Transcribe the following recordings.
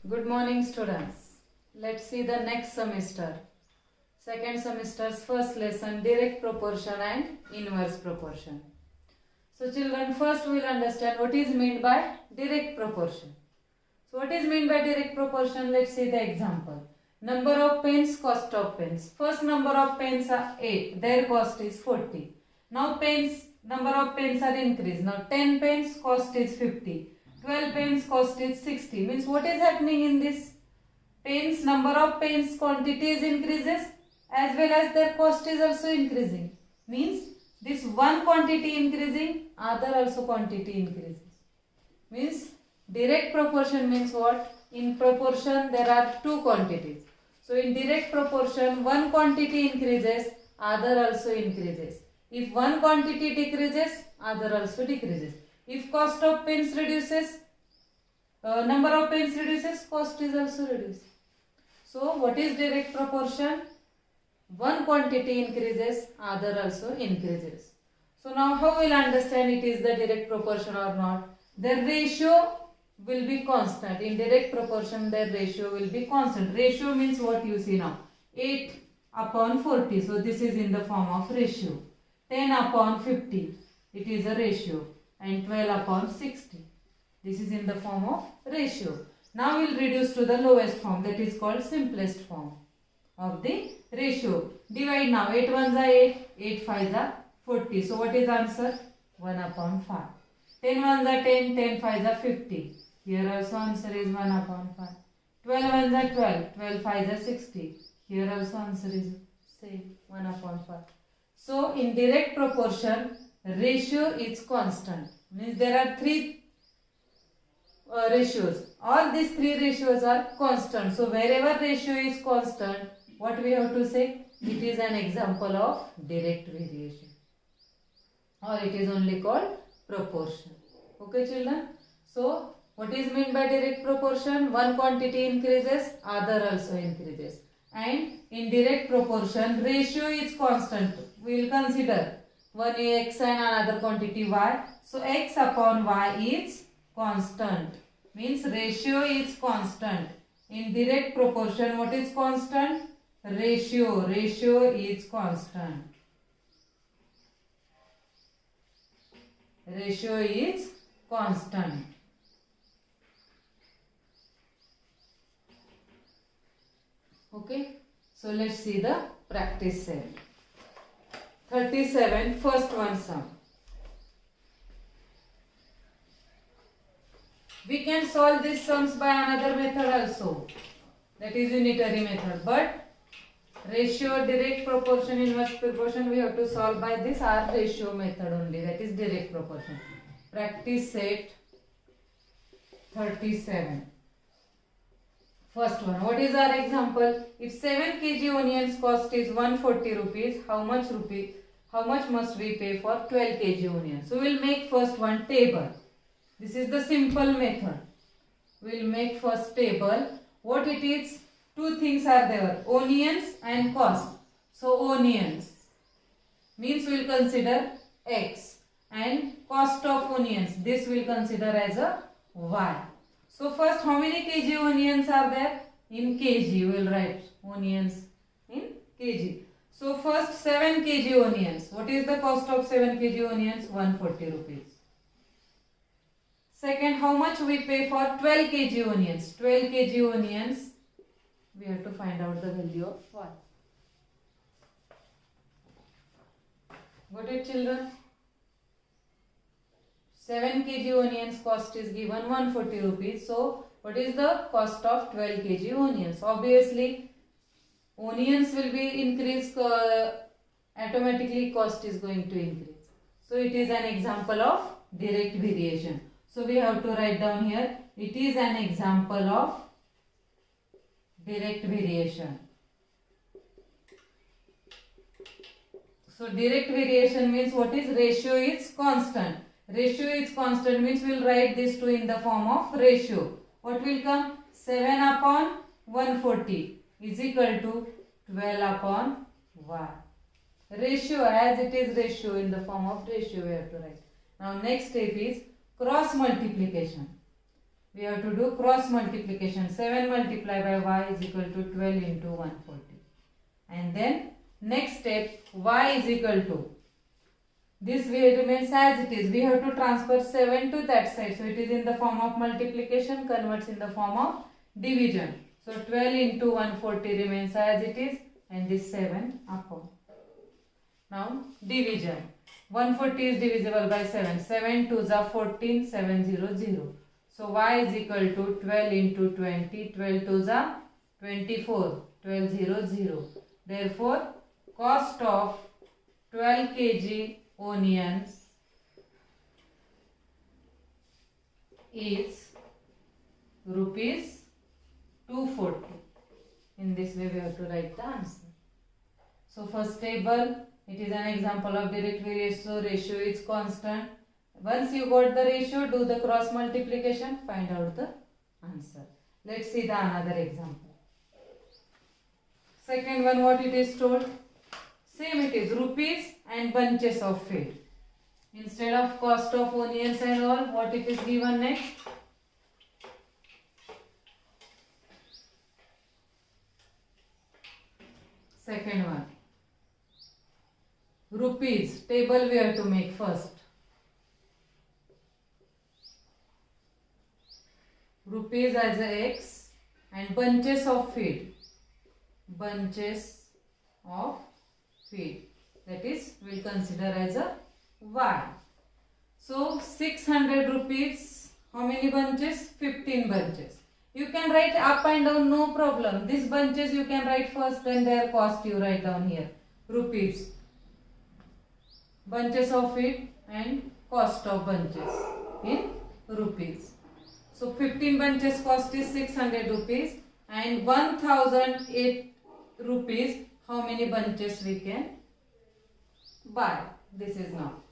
Good morning, students. Let's see the next semester. Second semester's first lesson, direct proportion and inverse proportion. So children, first we will understand what is meant by direct proportion. So what is meant by direct proportion? Let's see the example. Number of pens, cost of pens. First number of pens are 8. Their cost is 40. Now number of pens are increased. Now 10 pens, cost is 50. 12 pens, cost is 60. Means what is happening in this? Pens, number of pens quantity is increases as well as their cost is also increasing. Means this one quantity increasing, other also quantity increases. Means direct proportion means what? In proportion there are two quantities. So in direct proportion one quantity increases, other also increases. If one quantity decreases, other also decreases. If cost of pens reduces, number of pens reduces, cost is also reduced. So what is direct proportion? One quantity increases, other also increases. So now how will understand it is the direct proportion or not? Their ratio will be constant. In direct proportion their ratio will be constant. Ratio means what you see now. 8 upon 40. So this is in the form of ratio. 10 upon 50. It is a ratio. And 12 upon 60. This is in the form of ratio. Now we will reduce to the lowest form, that is called simplest form of the ratio. Divide now. 8 ones are 8, 8 fives are 40. So what is answer? 1 upon 5. 10 ones are 10, 10 fives are 50. Here also answer is 1 upon 5. 12 ones are 12, 12 fives are 60. Here also answer is same, 1 upon 5. So in direct proportion, ratio is constant. Means there are three ratios. All these three ratios are constant. So wherever ratio is constant, what we have to say? It is an example of direct variation. Or it is only called proportion. Okay children? So what is meant by direct proportion? One quantity increases, other also increases. And in direct proportion, ratio is constant. We will consider one x and another quantity y. So x upon y is constant. Means ratio is constant. In direct proportion, what is constant? Ratio. Ratio is constant. Ratio is constant. Okay. So let's see the practice set. 37, first one sum. We can solve these sums by another method also. That is unitary method. But ratio, direct proportion, inverse proportion we have to solve by this R ratio method only. That is direct proportion. Practice set 37. First one. What is our example? If 7 kg onions cost is 140 rupees, how much must we pay for 12 kg onions? So we will make first one table. This is the simple method. We will make first table. What it is? Two things are there. Onions and cost. So onions means we will consider X. And cost of onions. This we will consider as a Y. So first how many kg onions are there? In kg we will write onions in kg. So first 7 kg onions. What is the cost of 7 kg onions? 140 rupees. Second, how much we pay for 12 kg onions? 12 kg onions, we have to find out the value of y. Got it children? 7 kg onions cost is given 140 rupees. So what is the cost of 12 kg onions? Obviously onions will be increased, automatically cost is going to increase. So it is an example of direct variation. So we have to write down here, it is an example of direct variation. So direct variation means what is? Ratio is constant. Ratio is constant means we will write this 2 in the form of ratio. What will come? 7 upon 140 is equal to 12 upon y. Ratio, as it is ratio, in the form of ratio we have to write. Now next step is cross multiplication. we have to do cross multiplication. 7 multiplied by y is equal to 12 into 140. And then next step, y is equal to, this way remains as it is. We have to transfer 7 to that side. So it is in the form of multiplication, converts in the form of division. So 12 into 140 remains as it is, and this 7 upon. Now division. 140 is divisible by 7. 7 2s are 14, 7 0 0. So y is equal to 12 into 20. 12 2s are 24. 12 0 0. Therefore, cost of 12 kg onions is rupees 240. In this way we have to write the answer. So first table, it is an example of direct variation, so ratio is constant. Once you got the ratio, do the cross multiplication, find out the answer. Let's see the another example. Second one, what it is told? Same it is, rupees and bunches of feed. Instead of cost of onions and all, what it is given next? Second one. Rupees, table we have to make first. Rupees as a x and bunches of feed. Bunches of feed. That is, we will consider as a y. So 600 rupees, how many bunches? 15 bunches. You can write up and down, no problem. These bunches you can write first, then their cost you write down here. Rupees. Bunches of feed and cost of bunches in rupees. So 15 bunches cost is 600 rupees and 1008 rupees, how many bunches we can buy? This is now.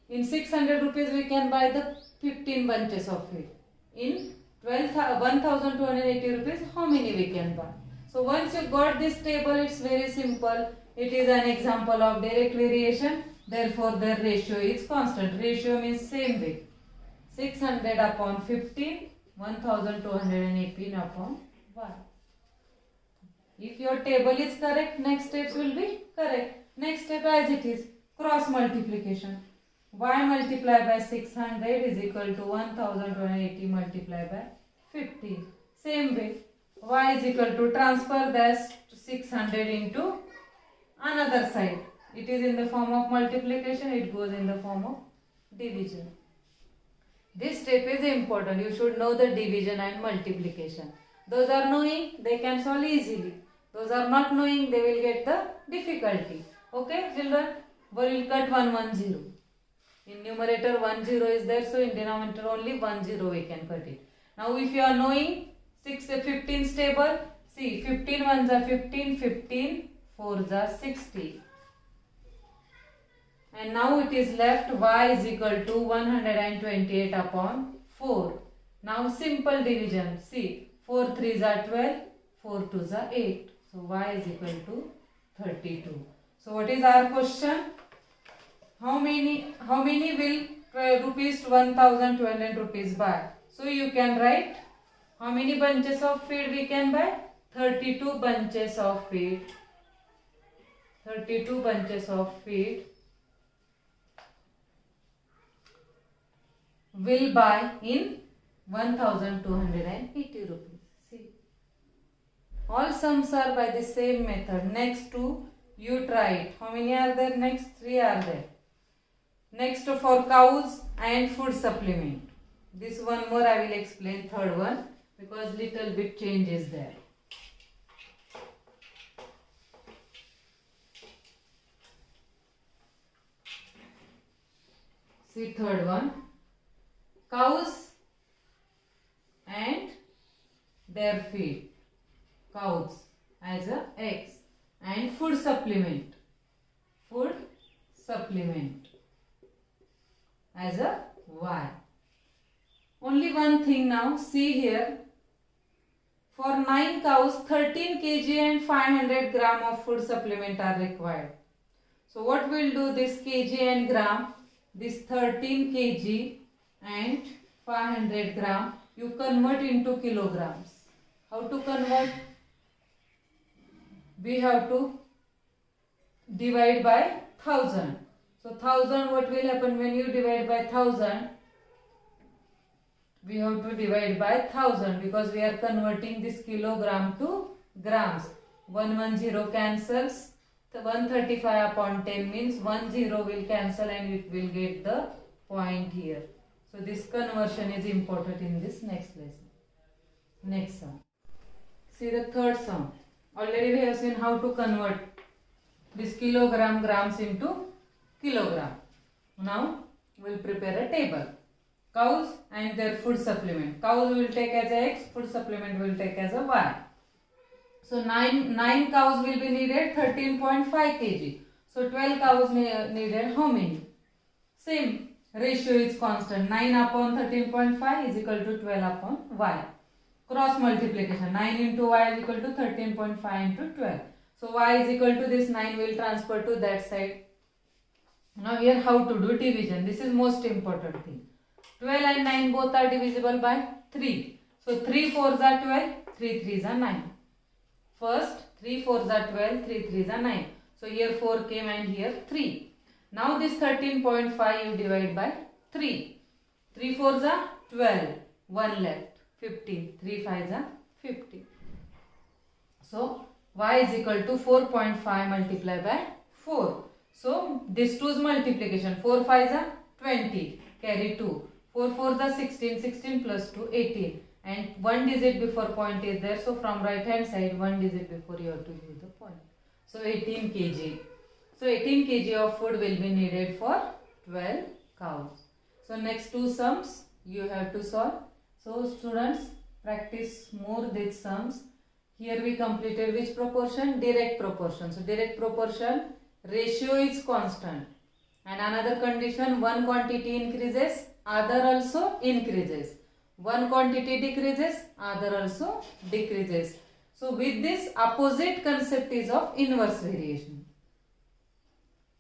In 600 rupees we can buy the 15 bunches of feed. In 1280 rupees, how many we can buy? So once you got this table, it's very simple. It is an example of direct variation. Therefore, their ratio is constant. Ratio means same way. 600 upon 15, 1218 upon y. If your table is correct, next steps will be correct. Next step as it is, cross multiplication. Y multiplied by 600 is equal to 1280 multiplied by 15. Same way, y is equal to transfer this 600 into another side. It is in the form of multiplication, it goes in the form of division. This step is important. You should know the division and multiplication. Those are knowing, they can solve easily. Those are not knowing, they will get the difficulty. Okay, children? We will cut 110. In numerator 10 is there, so in denominator only 10 we can cut it. Now if you are knowing 15 stable, see 15 ones are 15, 15 fours are 60. And now it is left y is equal to 128 upon 4. Now simple division. See 4 3s are 12, 4 2s are 8. So y is equal to 32. So what is our question? How many will rupees 1200 rupees buy? So you can write how many bunches of feed we can buy? 32 bunches of feed. 32 bunches of feed will buy in 1280 rupees. See, all sums are by the same method. Next two, you try it. How many are there? Next 3 are there. Next for cows and food supplement. This one more I will explain, third one, because little bit change is there. See third one. Cows and their feed. Cows as a X and food supplement. Food supplement as a Y. Only one thing now, see here. For 9 cows, 13 kg and 500 gram of food supplement are required. So what we'll do, this kg and gram, this 13 kg and 500 gram, you convert into kilograms. How to convert? We have to divide by 1000. So 1000, what will happen when you divide by 1000? We have to divide by 1000 because we are converting this kilogram to grams. 110 cancels. The 135 upon 10 means 10 will cancel and it will get the point here. So this conversion is important in this next lesson. Next sum. See the third sum. Already we have seen how to convert this kilogram grams into kilogram. Now we will prepare a table. Cows and their food supplement. Cows will take as X, food supplement will take as a Y. So 9 cows will be needed 13.5 kg. So 12 cows needed how many? Same ratio is constant. 9 upon 13.5 is equal to 12 upon Y. Cross multiplication. 9 into Y is equal to 13.5 into 12. So Y is equal to this 9 will transfer to that side. Now here how to do division. This is most important thing. 12 and 9 both are divisible by 3. So 3 4s are 12, 3 3s are 9. First 3 4s are 12, 3 3s are 9. So here 4 came and here 3. Now this 13.5 you divide by 3. 3 4s are 12, 1 left, 15. 3 5s are 50. So Y is equal to 4.5 multiplied by 4. So this 2's multiplication. 4 5s are 20. Carry 2. 4 4s are 16. 16 plus 2 18. And 1 digit before point is there. So from right hand side 1 digit before you have to give the point. So 18 kg. So 18 kg of food will be needed for 12 cows. So next two sums you have to solve. So students, practice more these sums. Here we completed which proportion? Direct proportion. So direct proportion, ratio is constant. And another condition, one quantity increases, other also increases. One quantity decreases, other also decreases. So with this, opposite concept is of inverse variation.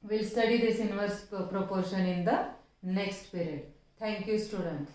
We will study this inverse proportion in the next period. Thank you students.